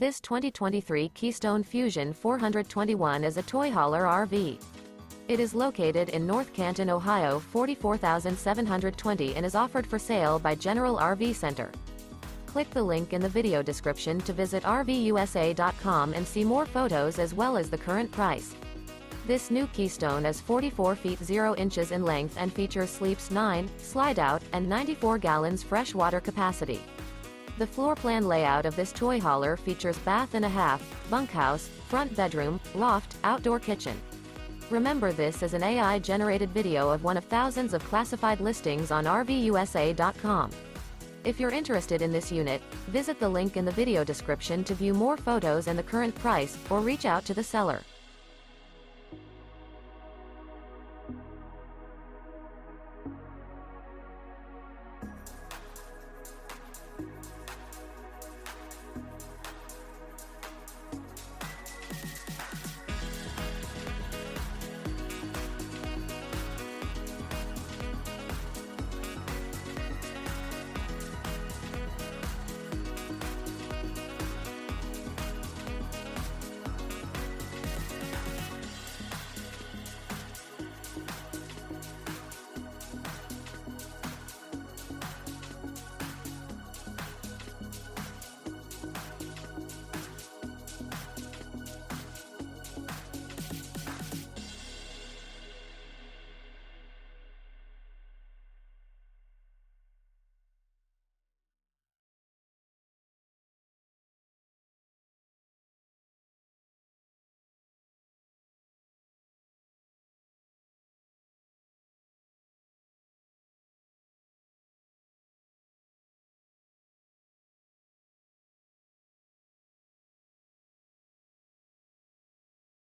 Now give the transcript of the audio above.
This 2023 Keystone Fuzion 421 is a toy hauler RV. It is located in North Canton, Ohio 44720 and is offered for sale by General RV Center. Click the link in the video description to visit RVUSA.com and see more photos as well as the current price. This new Keystone is 44 feet 0 inches in length and features sleeps 9, slide-out, and 94 gallons fresh water capacity. The floor plan layout of this toy hauler features bath and a half, bunkhouse, front bedroom, loft, outdoor kitchen. Remember, this is an AI-generated video of one of thousands of classified listings on RVUSA.com. If you're interested in this unit, visit the link in the video description to view more photos and the current price, or reach out to the seller.